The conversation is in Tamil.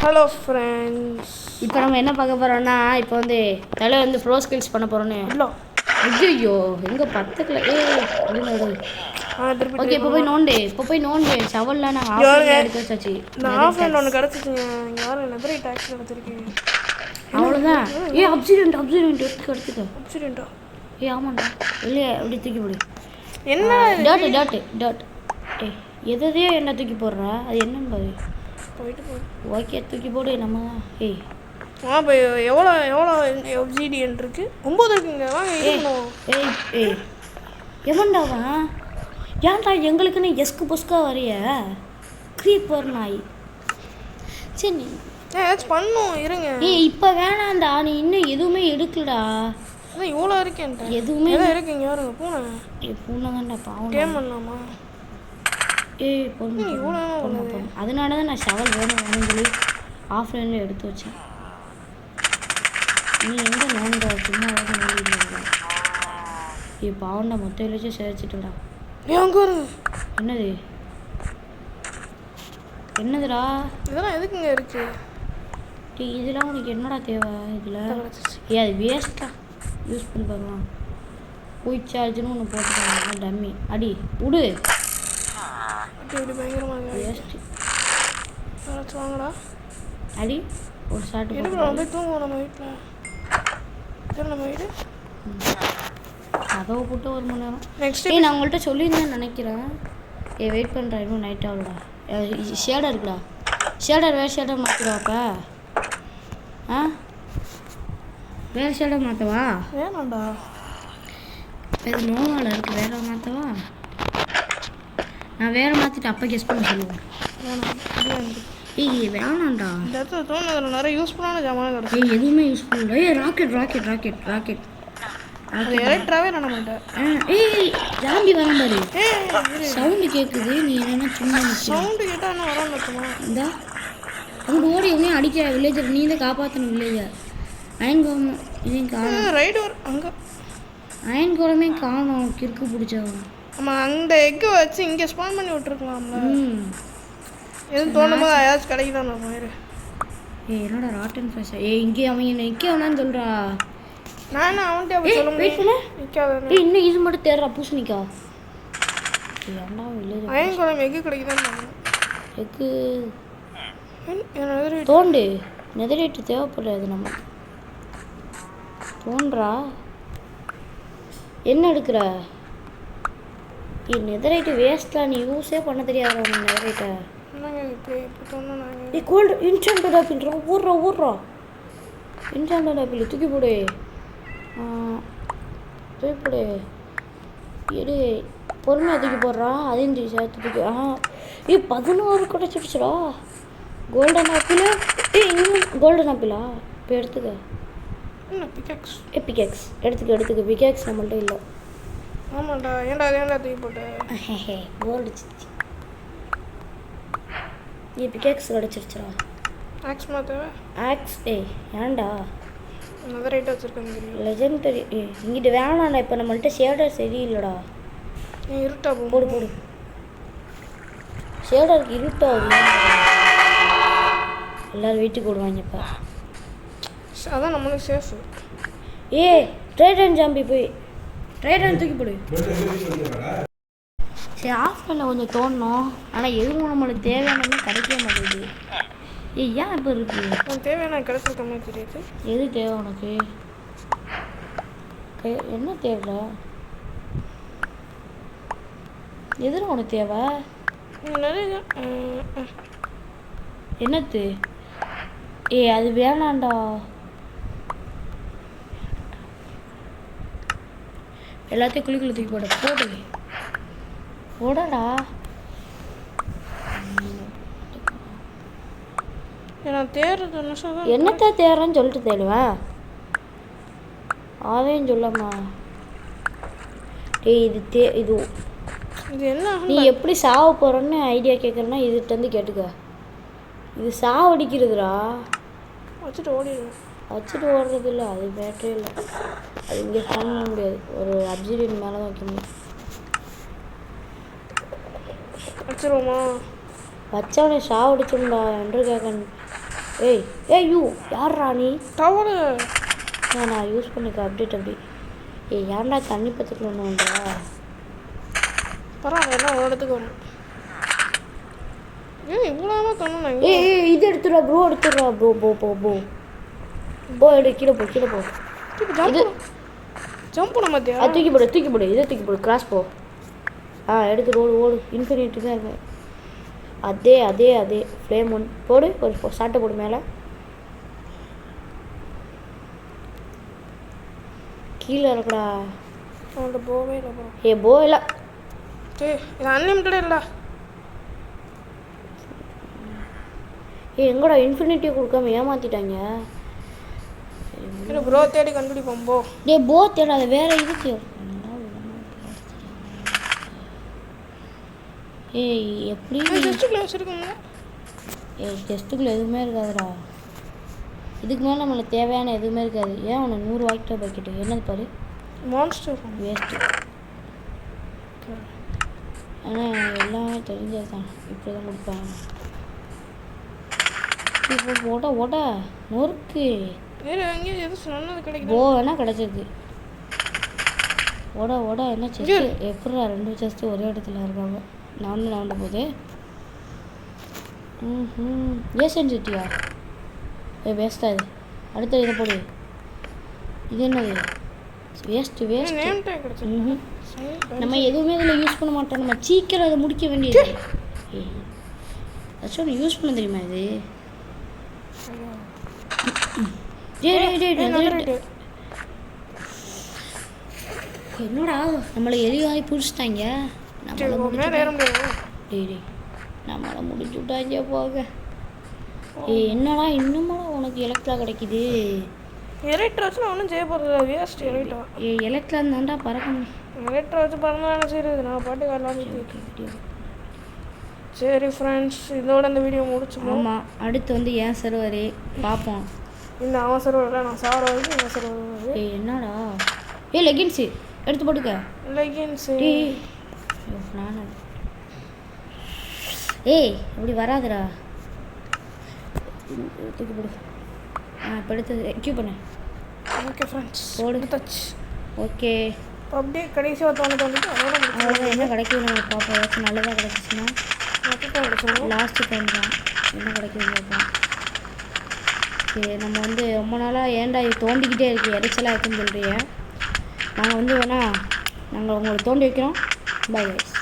ஹலோ ஃப்ரெண்ட்ஸ், இப்போ நம்ம என்ன பார்க்க போகிறோம்னா, இப்போ வந்து தலை வந்து ப்ரோ ஸ்கில்ஸ் பண்ண போகிறோன்னு. ஐயோ எங்கே பத்துக்கல. ஓகே, இப்போ போய் நோண்டு சவல்லாம் நான் ஆஃப்லைனில் எடுத்து வச்சாச்சு. நான் ஆஃப்லைன் ஒன்று கிடச்சிச்சிங்க. யாரும் நெதரை டேக்ஸ் கிடச்சிருக்கு. அவ்வளோதான். அப்சிடென்ட் எடுத்துக்க. ஆமாண்டா, இல்லையே அப்படி தூக்கி போடு. என்ன டாட் எதையோ என்ன தூக்கி போடுறா, அது என்னன்னு பாரு. போயிட்டு ஓகே, தூக்கி போடு. நம்ம இப்போ எவ்வளோ ஒப்சிடியன் இருக்கு? 9 இருக்குங்க. வாங்க. எவன்டாவா? ஏன்டா எங்களுக்குன்னு எஸ்கு பொஸ்கா வரைய க்ரீப்பர் நாய். சரி ஏதாச்சும் பண்ணும் இருங்க. இப்போ வேணாண்டா, நீ இன்னும் எதுவுமே எடுக்கலடா. அதான் இவ்வளோ இருக்கேன்டா. எதுவுமே இருக்குங்க. யாருங்க பூனை? பூனை தான்டா பாவம். கேம் பண்ணலாமா? பொண்ணு. அதனால தான் நான் ஷவல் வேணும்னு சொல்லி ஆஃப்லைனில் எடுத்து வச்சேன். நீ எங்கே நோண்ட சும்மா நோண்டிட்டு பாவண்டா மொத்தம் வச்சு சேர்த்துட்டுடா. என்னதுடா இதெல்லாம் எதுக்குங்க இருக்கு? இதெல்லாம் உனக்கு என்னடா தேவை? இதில் அது வேஸ்ட்டா யூஸ் பண்ணி பாருவான். குயிக் சார்ஜ்னு ஒன்று போட்டுருக்காங்க. டம்மி அடி விடு. வாங்கடா அடி ஒரு ஷார்ட் போய் தூங்குவோம் நம்ம வீட்டில். நம்ம வீடு கதவை போட்டு 1 மணி நேரம். நெக்ஸ்ட் நான் உங்கள்கிட்ட சொல்லியிருந்தேன்னு நினைக்கிறேன். வெயிட் பண்ணுறேன், இன்னும் நைட் ஆகுடா. ஷேடர் இருக்குடா. வேறு ஷேடர் மாற்றிடுவாப்பா. வேறு ஷேடர் மாற்றவா? வேணாண்டா, இது நோவால் இருக்குது. வேறு மாற்றவா? நான் வேறு மாற்றிட்டு அப்போ கெஸ் பண்ண சொல்லுவேன். வேணாண்டா. இந்த இடத்துல தோணுது நிறைய யூஸ்ஃபுல்லான ஜாமான் கிடையாது. எதுவுமே யூஸ்ஃபுல் இல்லை. ராக்கெட் அது எலக்ட்ராவே நான் மாட்டேன். ஜாம்பி வர மாதிரி சவுண்டு கேட்குது. நீ என்னன்னா சும்மா சவுண்டு கேட்டால் என்ன வரான்னு இருக்குமா? இந்தா அங்கே ஓடி எங்கேயும் அடிக்கிற வில்லேஜர். நீ தான் காப்பாற்றணும் வில்லேஜர். அயன் கோலம் இதையும் காணும். ரைடு அங்கே அயன் கோலமே காணும். கிறுக்கு பிடிச்சவன். ஆமாம், அந்த எக்கை வச்சு இங்கே ஸ்பான் பண்ணி விட்டுருக்கலாம்ல. எதுவும் தோணும் போது ஏதாச்சும் கிடைக்குதான் நம்ம. என்னோட ராட்டன் ஃப்ரெஷ். இங்கே அவன் நிற்க வேணான்னு சொல்கிறா. நான் அவன்கிட்ட அப்படி சொல்ல முடியாது. இன்னும் இது மட்டும் தேடுறா பூசணிக்கா. ஏன்டா வில்லேஜ் அயன் கோலம் எக்கு கிடைக்குதான். எக்கு தோண்டு. நெதரேட்டு தேவைப்படாது நமக்கு. தோன்றா என்ன எடுக்கிற? நெதரைட்டு வேஸ்ட்லாம். நீ யூஸே பண்ண தெரியாதா நீ நெதரைட்டை? கோல்டு இன்சாண்டட் ஆப்பிள் ஊர்றா. இன்சாண்டட் ஆப்பிள் தூக்கி போடு. எடு பொறுமையாக தூக்கி போடுறா. அதையும் தூக்கி சேர்த்து தூக்கி. 16 கிடச்சிடுச்சுடா. Golden apple. இன்னும் கோல்டன் ஆப்பிளா? இப்போ எடுத்துக்க. பிகாக்ஸ் எடுத்துக்க. பிகாக்ஸ் நம்மள்ட்ட இல்லை. ஆமாண்டா. ஏன்டா தூக்கி போட்டேன். கோல்டு நீ பிகாக்ஸ் கிடச்சிருச்சுடா. ஆக்ஸ் மாத்தவே. ஆக்ஸ் ஏன்டா நெதரைட் வச்சிருக்கேன். லெஜெண்டரி இங்கிட்ட வேணாண்டா. இப்போ நம்மள்ட்ட ஷேடர் சரியில்லைடா. இருட்டா போடு. ஷேடருக்கு இருட்டாகுது. எல்லோரும் வீட்டுக்கு போடுவாங்க. இப்போ அதான் நம்மளுக்கு சேஃபு. ட்ரைடன் ஜாம்பி போய் ட்ரைடன் தூக்கி போடு. சரி, ஆஃப்லைனில் கொஞ்சம் தோணும். ஆனால் எதுவும் நம்மளுக்கு தேவையானது கிடைக்க மாட்டேங்குது. ஏன் இப்போ இருக்குது? தேவையான கிடைச்சிருக்க மாதிரி தெரியுது. எது தேவை உனக்கு? என்ன தேவை? எது உனக்கு தேவை? என்னத்து? அது வேணாண்டா. எல்லாத்தையும் குளிக்குள்ள தூக்கி போடடா. என்னத்த தேடுறேன்னு சொல்லிட்டு தேடுவேன். அதையும் சொல்லாமா? இது என்ன? நீ எப்படி சாவ போறன்னு ஐடியா கேட்குறேன்னா இதுகிட்ட வந்து கேட்டுக்க. இது சாவடிக்கிறதுடா. வச்சுட்டு ஓடுறது இல்லை. அது பேட்டரி இல்லை. அது இங்கே பண்ண முடியாது. ஒரு அப்சிடியன் மேலே தான் வைக்க முடியும். வச்சிருவோமா? வச்சவனை சாவடிச்சுடா என்று கேட்க ஏய் ஏய் யூ யார்ரா நீ டவரு நான் யூஸ் பண்ணிக்க அப்டேட் அப்படி ஏய் யாருடா தண்ணி பத்துக்கு ஒன்றுன்றா பரவாயில்ல எல்லாம் ஒரு இடத்துக்கு வரும் இவ்வளோ தோணும் ஏய் இது எடுத்துடுறா ப்ரோ போ எடு கீழே போ ஜம்ப் பண்ண மாத்தியா தூக்கி போடு இதை தூக்கி போடு கிராஸ் போ எடுத்து ஓடு இன்ஃபினிட்டி தான் இருக்கு அதே ஃப்ளேம் ஒன் போடு ஒரு சாட்டை போடு மேலே கீழே இருக்கடா அவன்கிட்ட போவே இல்லை ப்ரோ போ இல்லை சரி இது அன்லிமிட்டடே இல்லை எங்கடா இன்ஃபினிட்டியை கொடுக்காம ஏமாத்திட்டாங்க இல்லை ப்ரோ தேடி கண்டுபிடிப்போம் போ போ தேடாத வேற இதுக்கு எப்படி டெஸ்ட்டுக்குள்ள வச்சுருக்கோங்க டெஸ்ட்டுக்குள்ள எதுவுமே இருக்காதுடா இதுக்கு மேலே நம்மளுக்கு தேவையான எதுவுமே இருக்காது ஏன் உனக்கு 100 வாக்கிட்ட பாக்கெட்டு என்னது பாரு மான்ஸ்டர் வேஸ்ட்டு ஆனால் எல்லாமே தெரிஞ்சது தான் இப்படி தான் கொடுப்பாங்க இப்போ ஓட நொறுக்கு வேறு எங்கேயும் எதுவும் சொன்னது கிடைக்கும் வேணா கிடச்சிருக்கு ஓட என்ன செஸ்ட்டு எப்படா 2 செஸ்ட்டு ஒரே இடத்துல இருக்காங்க நான் போகுது செஞ்சுட்டியா வேஸ்ட்டா இது அடுத்த இதை போடு இது என்னது வேஸ்ட்டு நம்ம எதுவுமே இதில் யூஸ் பண்ண மாட்டோம் நம்ம சீக்கிரம் அதை முடிக்க வேண்டியது ஏதாச்சும் ஒன்று யூஸ் பண்ண தெரியுமா இது என்னடா நம்மளை எலிவாய் பிடிச்சிட்டாங்க நம்மளை முடிச்சு விட்டாங்க போக என்னடா இன்னுமா உனக்கு எலக்ட்ரா கிடைக்குது எலக்ட்ரா வச்சு நான் ஒன்றும் செய்ய போகிறது வேஸ்ட் எலக்ட்ரா எலக்ட்ரா தான்டா பறக்கணும் எலக்ட்ரா வச்சு பறந்தாலும் சரி நான் பாட்டு வரலாம் சரி ஃப்ரெண்ட்ஸ் இதோட இந்த வீடியோ முடிச்சுக்கோம் ஆமாம் அடுத்து வந்து ஏன் சர்வரு பார்ப்போம் இந்த அவன் சர்வரில் நான் சார் வரைக்கும் என் சர்வர் என்னடா லெகின்ஸு எடுத்து போட்டுக்க லெகின்ஸு நான் இப்படி வராதுடா தூக்கி போடு இப்போ எடுத்து கியூ பண்ணு ஓகே ஃப்ரெண்ட்ஸ் போடு டச் ஓகே அப்படியே கடைசியாக தோணிட்டு அதோட என்ன கிடைக்குது நம்ம பார்ப்போம் ஏதாச்சும் நல்லதாக கிடச்சிச்சுன்னா லாஸ்ட்டு டைம் தான் என்ன கிடைக்குதுன்னு பார்ப்போம் சரி நம்ம வந்து ரொம்ப நாளாக ஏன்டா இது தோண்டிக்கிட்டே இருக்குது இறைச்சலாக இருக்குன்னு சொல்கிறீங்க நாங்கள் வந்து வேணால் நாங்கள் உங்களை தோண்டி வைக்கிறோம் பை கைஸ்